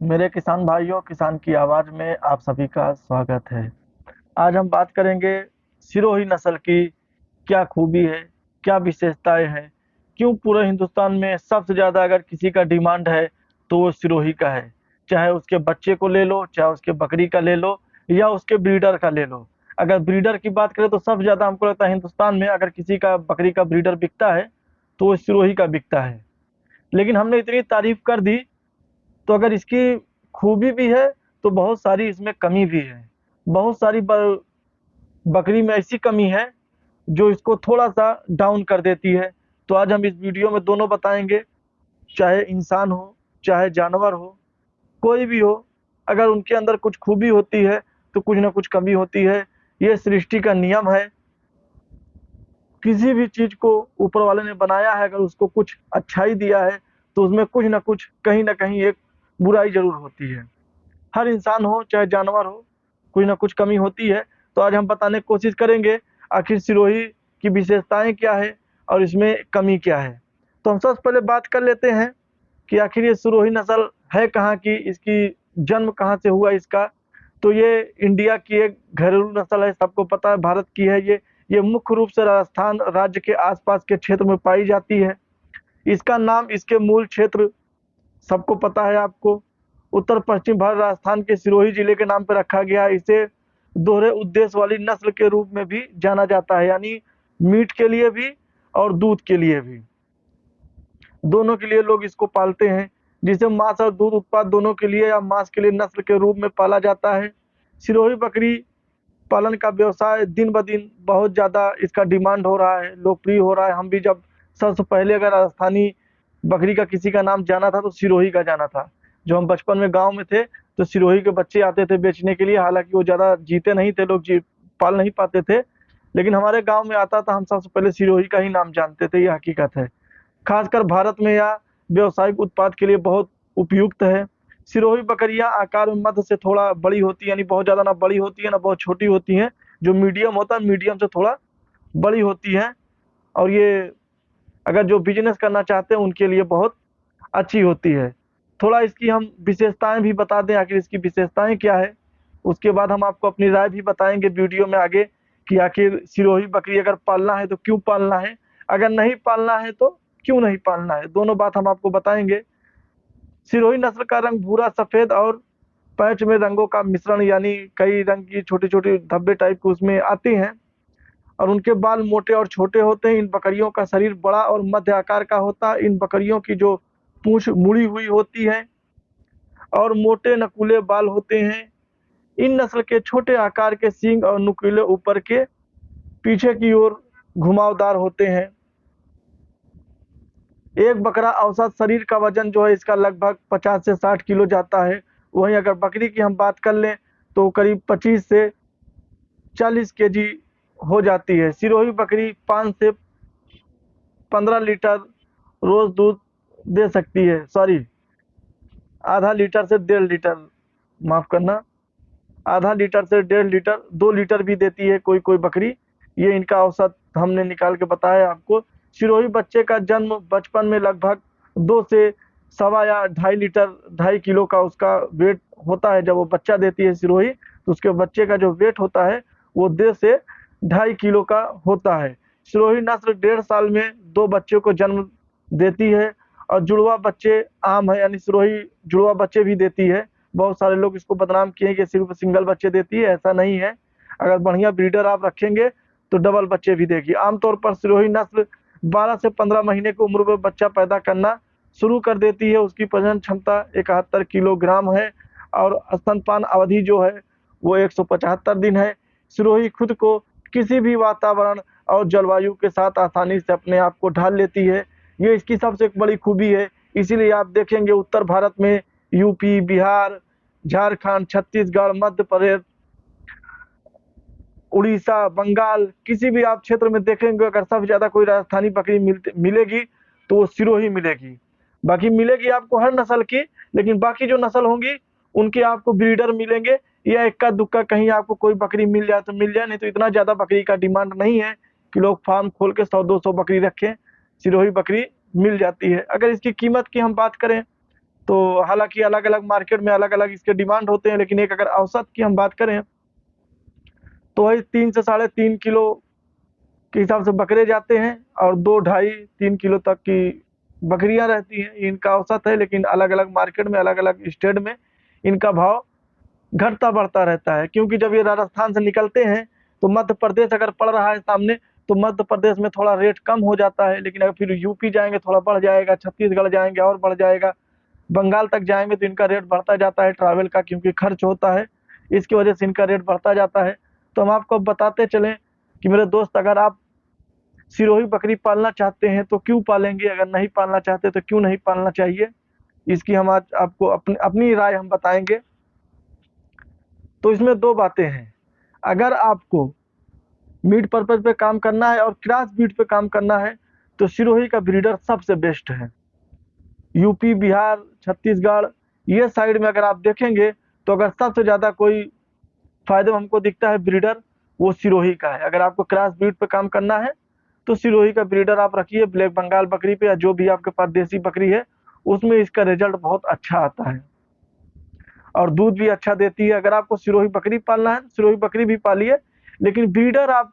मेरे किसान भाइयों, किसान की आवाज में आप सभी का स्वागत है। आज हम बात करेंगे सिरोही नस्ल की क्या खूबी है, क्या विशेषताएं हैं, क्यों पूरे हिंदुस्तान में सबसे ज्यादा अगर किसी का डिमांड है तो वो सिरोही का है। चाहे उसके बच्चे को ले लो, चाहे उसके बकरी का ले लो, या उसके ब्रीडर का ले लो। अगर ब्रीडर की बात करें तो सबसे ज्यादा हमको लगता है हिंदुस्तान में अगर किसी का बकरी का ब्रीडर बिकता है तो वो सिरोही का बिकता है। लेकिन हमने इतनी तारीफ कर दी, तो अगर इसकी खूबी भी है तो बहुत सारी इसमें कमी भी है। बहुत सारी बकरी में ऐसी कमी है जो इसको थोड़ा सा डाउन कर देती है। तो आज हम इस वीडियो में दोनों बताएंगे, चाहे इंसान हो, चाहे जानवर हो, कोई भी हो, अगर उनके अंदर कुछ खूबी होती है तो कुछ ना कुछ कमी होती है। ये सृष्टि का नियम है। किसी भी चीज को ऊपर वाले ने बनाया है, अगर उसको कुछ अच्छाई दिया है तो उसमें कुछ ना कुछ, कहीं ना कहीं एक बुराई जरूर होती है। हर इंसान हो चाहे जानवर हो, कुछ ना कुछ कमी होती है। तो आज हम बताने की कोशिश करेंगे आखिर सिरोही की विशेषताएं क्या है और इसमें कमी क्या है। तो हम सबसे पहले बात कर लेते हैं कि आखिर ये सिरोही नस्ल है कहाँ की, इसकी जन्म कहाँ से हुआ इसका। तो ये इंडिया की एक घरेलू नस्ल है, सबको पता है भारत की है ये मुख्य रूप से राजस्थान राज्य के आसपास के क्षेत्र में पाई जाती है। इसका नाम इसके मूल क्षेत्र सबको पता है आपको, उत्तर पश्चिम भारत राजस्थान के सिरोही जिले के नाम पर रखा गया है। इसे दोहरे उद्देश्य वाली नस्ल के रूप में भी जाना जाता है, यानी मीट के लिए भी और दूध के लिए भी, दोनों के लिए लोग इसको पालते हैं। जिसे मांस और दूध उत्पाद दोनों के लिए या मांस के लिए नस्ल के रूप में पाला जाता है। सिरोही बकरी पालन का व्यवसाय दिन ब दिन बहुत ज़्यादा इसका डिमांड हो रहा है, लोकप्रिय हो रहा है। हम भी जब सबसे पहले अगर राजस्थानी बकरी का किसी का नाम जाना था तो सिरोही का जाना था। जो हम बचपन में गांव में थे तो सिरोही के बच्चे आते थे बेचने के लिए, हालांकि वो ज़्यादा जीते नहीं थे, लोग जी पाल नहीं पाते थे, लेकिन हमारे गांव में आता था, हम सबसे पहले सिरोही का ही नाम जानते थे, ये हकीकत है। खासकर भारत में या व्यावसायिक उत्पाद के लिए बहुत उपयुक्त है। सिरोही बकरियां आकार में मध्य से थोड़ा बड़ी होती है, यानी बहुत ज़्यादा ना बड़ी होती है ना बहुत छोटी होती हैं। जो मीडियम होता है, मीडियम से थोड़ा बड़ी होती है। और ये अगर जो बिजनेस करना चाहते हैं उनके लिए बहुत अच्छी होती है। थोड़ा इसकी हम विशेषताएं भी बता दें, आखिर इसकी विशेषताएं क्या है। उसके बाद हम आपको अपनी राय भी बताएंगे वीडियो में आगे कि आखिर सिरोही बकरी अगर पालना है तो क्यों पालना है, अगर नहीं पालना है तो क्यों नहीं पालना है, दोनों बात हम आपको बताएंगे। सिरोही नस्ल का रंग भूरा सफेद और पैच में रंगों का मिश्रण, यानी कई रंग की छोटी छोटी धब्बे टाइप के उसमें आती हैं। और उनके बाल मोटे और छोटे होते हैं। इन बकरियों का शरीर बड़ा और मध्य आकार का होता है। इन बकरियों की जो पूंछ मुड़ी हुई होती है और मोटे नकुले बाल होते हैं। इन नस्ल के छोटे आकार के सींग और नुकीले ऊपर के पीछे की ओर घुमावदार होते हैं। एक बकरा औसत शरीर का वजन जो है इसका लगभग 50 से 60 किलो जाता है। वहीं अगर बकरी की हम बात कर लें तो करीब 25 से 40 केजी हो जाती है। सिरोही बकरी 5 से 15 लीटर रोज दूध दे सकती है, सॉरी, आधा लीटर से 1.5 लीटर, माफ करना, आधा लीटर से 1.5 लीटर, 2 लीटर भी देती है कोई कोई बकरी। ये इनका औसत हमने निकाल के बताया आपको। सिरोही बच्चे का जन्म बचपन में लगभग 2 से 1.25 या 2.5 लीटर, 2.5 किलो का उसका वेट होता है। जब वो बच्चा देती है सिरोही तो उसके बच्चे का जो वेट होता है वो 1.5 से 2.5 किलो का होता है। सिरोही नस्ल 1.5 साल में 2 बच्चों को जन्म देती है। और जुड़वा बच्चे आम है, यानी सिरोही जुड़वा बच्चे भी देती है। बहुत सारे लोग इसको बदनाम किए हैं कि सिर्फ सिंगल बच्चे देती है, ऐसा नहीं है। अगर बढ़िया ब्रीडर आप रखेंगे तो डबल बच्चे भी देगी। आमतौर पर सिरोही नस्ल 12 से 15 महीने की उम्र में बच्चा पैदा करना शुरू कर देती है। उसकी प्रजनन क्षमता 71 किलोग्राम है और स्तनपान अवधि जो है वो 175 दिन है। सिरोही खुद को किसी भी वातावरण और जलवायु के साथ आसानी से अपने आप को ढाल लेती है। ये इसकी सबसे एक बड़ी खूबी है। इसीलिए आप देखेंगे उत्तर भारत में यूपी, बिहार, झारखंड, छत्तीसगढ़, मध्य प्रदेश, उड़ीसा, बंगाल, किसी भी आप क्षेत्र में देखेंगे अगर सबसे ज्यादा कोई राजस्थानी बकरी मिलेगी तो वो सिरोही मिलेगी। बाकी मिलेगी आपको हर नस्ल की, लेकिन बाकी जो नस्ल होंगी उनके आपको ब्रीडर मिलेंगे, या इक्का दुक्का कहीं आपको कोई बकरी मिल जाए तो मिल जाए, नहीं तो इतना ज्यादा बकरी का डिमांड नहीं है कि लोग फार्म खोल के 100-200 बकरी रखें। सिरोही बकरी मिल जाती है। अगर इसकी कीमत की हम बात करें तो हालांकि अलग अलग मार्केट में अलग अलग इसके डिमांड होते हैं, लेकिन एक अगर औसत की हम बात करें तो वही 3 से 3.5 किलो के हिसाब से बकरे जाते हैं और 2, 2.5-3 किलो तक की बकरियां रहती हैं। इनका औसत है, लेकिन अलग अलग मार्केट में अलग अलग स्टेट में इनका भाव घटता बढ़ता रहता है, क्योंकि जब ये राजस्थान से निकलते हैं तो मध्य प्रदेश अगर पड़ रहा है सामने तो मध्य प्रदेश में थोड़ा रेट कम हो जाता है, लेकिन अगर फिर यूपी जाएंगे थोड़ा बढ़ जाएगा, छत्तीसगढ़ जाएंगे और बढ़ जाएगा, बंगाल तक जाएंगे तो इनका रेट बढ़ता जाता है ट्रैवल का, क्योंकि खर्च होता है, इसकी वजह से इनका रेट बढ़ता जाता है। तो हम आपको बताते चलें कि मेरे दोस्त, अगर आप सिरोही बकरी पालना चाहते हैं तो क्यों पालेंगे, अगर नहीं पालना चाहते तो क्यों नहीं पालना चाहिए, इसकी हम आज आपको अपनी राय हम बताएंगे। तो इसमें 2 बातें हैं। अगर आपको मीट पर्पज पे काम करना है और क्रॉस ब्रीड पे काम करना है तो सिरोही का ब्रीडर सबसे बेस्ट है। यूपी, बिहार, छत्तीसगढ़ ये साइड में अगर आप देखेंगे तो अगर सबसे ज़्यादा कोई फायदा हमको दिखता है ब्रीडर, वो सिरोही का है। अगर आपको क्रॉस ब्रीड पे काम करना है तो सिरोही का ब्रीडर आप रखिए, ब्लैक बंगाल बकरी पे या जो भी आपके पास देसी बकरी है उसमें इसका रिजल्ट बहुत अच्छा आता है और दूध भी अच्छा देती है। अगर आपको सिरोही बकरी पालना है सिरोही बकरी भी पालिए, लेकिन ब्रीडर आप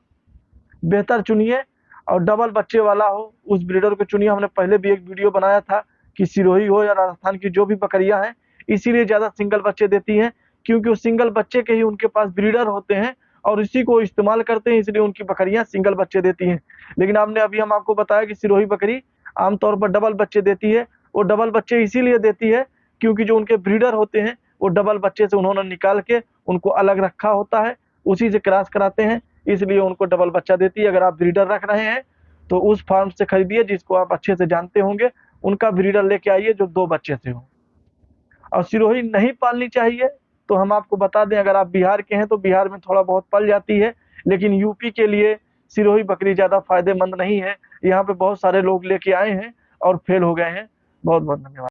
बेहतर चुनिए और डबल बच्चे वाला हो, उस ब्रीडर को चुनिए। हमने पहले भी एक वीडियो बनाया था कि सिरोही हो या राजस्थान की जो भी बकरियां हैं, इसीलिए ज़्यादा सिंगल बच्चे देती हैं, क्योंकि वो सिंगल बच्चे के ही उनके पास ब्रीडर होते हैं और इसी को इस्तेमाल करते हैं, इसलिए उनकी बकरियां सिंगल बच्चे देती हैं। लेकिन हम आपको बताया कि सिरोही बकरी आमतौर पर डबल बच्चे देती है। वो डबल बच्चे इसीलिए देती है क्योंकि जो उनके ब्रीडर होते हैं वो डबल बच्चे से उन्होंने निकाल के उनको अलग रखा होता है, उसी से क्रॉस कराते हैं, इसलिए उनको डबल बच्चा देती है। अगर आप ब्रीडर रख रहे हैं तो उस फार्म से खरीदिए जिसको आप अच्छे से जानते होंगे, उनका ब्रीडर लेके आइए जो 2 बच्चे से हो। और सिरोही नहीं पालनी चाहिए तो हम आपको बता दें, अगर आप बिहार के हैं तो बिहार में थोड़ा बहुत पल जाती है, लेकिन यूपी के लिए सिरोही बकरी ज़्यादा फायदेमंद नहीं है। यहाँ पे बहुत सारे लोग लेके आए हैं और फेल हो गए हैं। बहुत बहुत धन्यवाद।